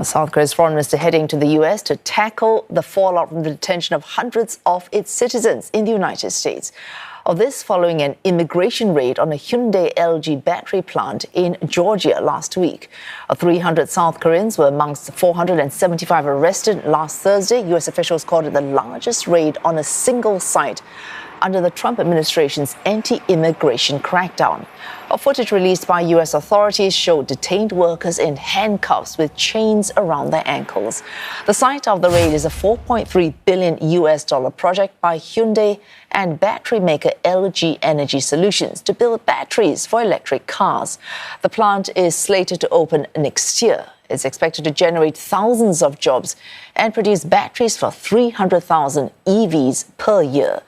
South Korea's foreign minister heading to the U.S. to tackle the fallout from the detention of hundreds of its citizens in the United States. This following an immigration raid on a Hyundai-LG battery plant in Georgia last week. 300 South Koreans were amongst 475 arrested last Thursday. U.S. officials called it the largest raid on a single site under the Trump administration's anti-immigration crackdown. Footage released by U.S. authorities showed detained workers in handcuffs with chains around their ankles. The site of the raid is a $4.3 billion project by Hyundai and battery maker LG Energy Solutions to build batteries for electric cars. The plant is slated to open next year. It's expected to generate thousands of jobs and produce batteries for 300,000 EVs per year.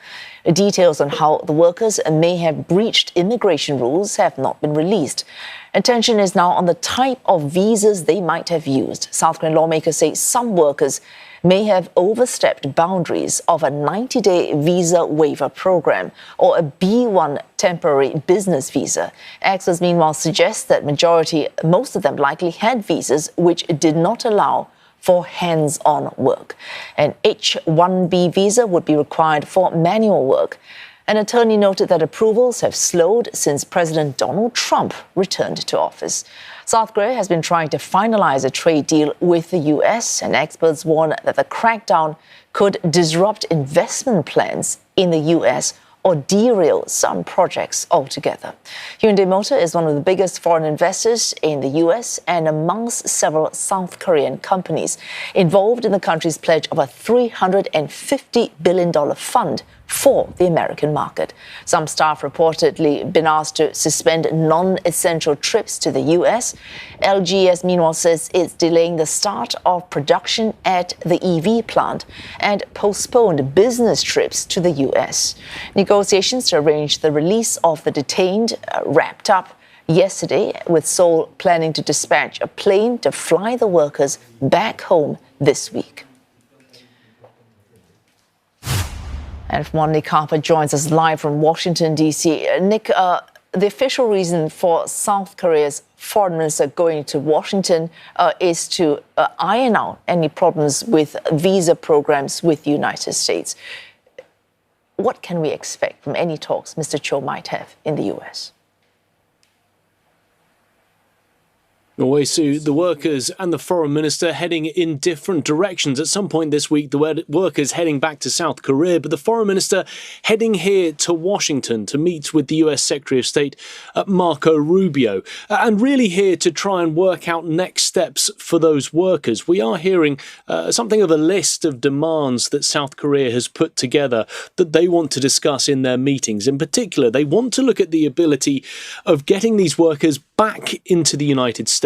Details on how the workers may have breached immigration rules have not been released. Attention is now on the type of visas they might have used. South Korean lawmakers say some workers may have overstepped boundaries of a 90-day visa waiver program or a B1 temporary business visa. Experts, meanwhile, suggest that most of them likely had visas which did not allow for hands-on work. An H-1B visa would be required for manual work. An attorney noted that approvals have slowed since President Donald Trump returned to office. South Korea has been trying to finalize a trade deal with the U.S., and experts warn that the crackdown could disrupt investment plans in the U.S. or derail some projects altogether. Hyundai Motor is one of the biggest foreign investors in the U.S. and amongst several South Korean companies involved in the country's pledge of a $350 billion fund for the American market. Some staff reportedly been asked to suspend non-essential trips to the U.S. LGS, meanwhile, says it's delaying the start of production at the EV plant and postponed business trips to the U.S. Negotiations to arrange the release of the detained wrapped up yesterday, with Seoul planning to dispatch a plane to fly the workers back home this week. And Nick Harper joins us live from Washington, D.C. Nick, the official reason for South Korea's foreign minister going to Washington is to iron out any problems with visa programs with the United States. What can we expect from any talks Mr. Cho might have in the U.S.? Always, Sue, the workers and the foreign minister heading in different directions. At some point this week, the workers heading back to South Korea, but the foreign minister heading here to Washington to meet with the US Secretary of State, Marco Rubio, and really here to try and work out next steps for those workers. We are hearing something of a list of demands that South Korea has put together that they want to discuss in their meetings. In particular, they want to look at the ability of getting these workers back into the United States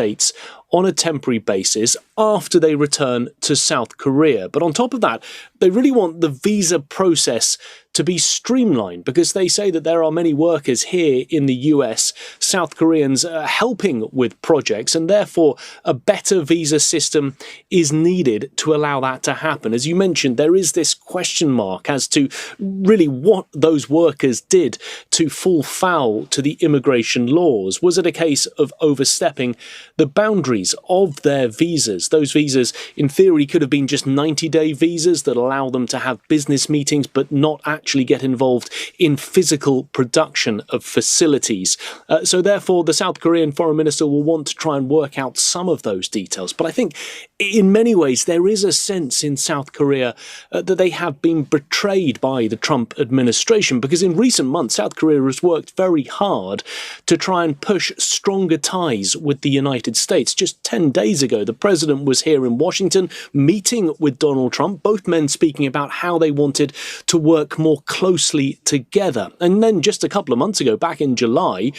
on a temporary basis after they return to South Korea. But on top of that, they really want the visa process to be streamlined, because they say that there are many workers here in the US, South Koreans, helping with projects, and therefore a better visa system is needed to allow that to happen. As you mentioned, there is this question mark as to really what those workers did to fall foul to the immigration laws. Was it a case of overstepping the boundaries of their visas? Those visas, in theory, could have been just 90-day visas that allow them to have business meetings but not actually get involved in physical production of facilities. So therefore, the South Korean foreign minister will want to try and work out some of those details. But I think in many ways, there is a sense in South Korea that they have been betrayed by the Trump administration, because in recent months, South Korea has worked very hard to try and push stronger ties with the United States. Just 10 days ago, the president was here in Washington meeting with Donald Trump, both men speaking about how they wanted to work more closely together. And then just a couple of months ago, back in July,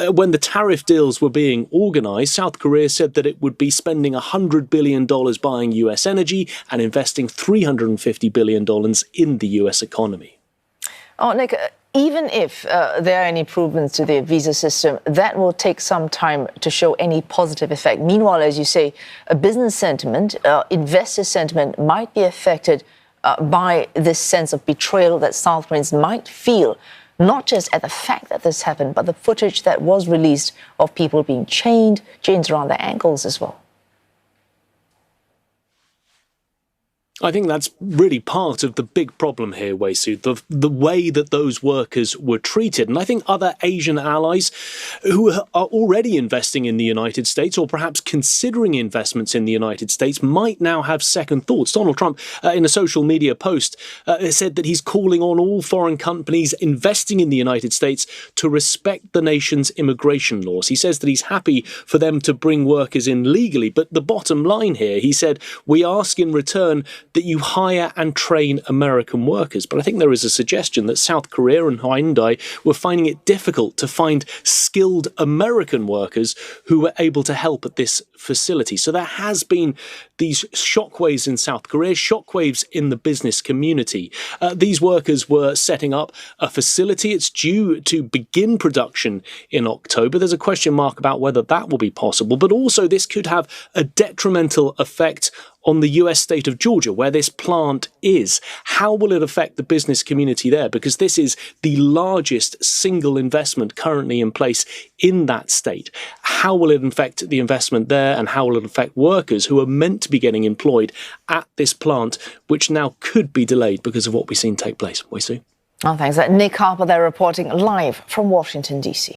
when the tariff deals were being organised, South Korea said that it would be spending $100 billion buying US energy and investing $350 billion in the US economy. Oh, Nick, even if there are any improvements to the visa system, that will take some time to show any positive effect. Meanwhile, as you say, a business sentiment, investor sentiment might be affected by this sense of betrayal that South Koreans might feel, not just at the fact that this happened, but the footage that was released of people being chains around their ankles as well. I think that's really part of the big problem here, Wei-Su, the way that those workers were treated. And I think other Asian allies who are already investing in the United States, or perhaps considering investments in the United States, might now have second thoughts. Donald Trump, in a social media post, said that he's calling on all foreign companies investing in the United States to respect the nation's immigration laws. He says that he's happy for them to bring workers in legally. But the bottom line here, he said, we ask in return that you hire and train American workers. But I think there is a suggestion that South Korea and Hyundai were finding it difficult to find skilled American workers who were able to help at this facility. So there has been these shockwaves in South Korea, shockwaves in the business community. These workers were setting up a facility. It's due to begin production in October. There's a question mark about whether that will be possible, but also this could have a detrimental effect on the US state of Georgia, where this plant is. How will it affect the business community there? Because this is the largest single investment currently in place in that state. How will it affect the investment there, and how will it affect workers who are meant to be getting employed at this plant, which now could be delayed because of what we've seen take place? Wei-Su. Oh, thanks. Nick Harper there reporting live from Washington, D.C.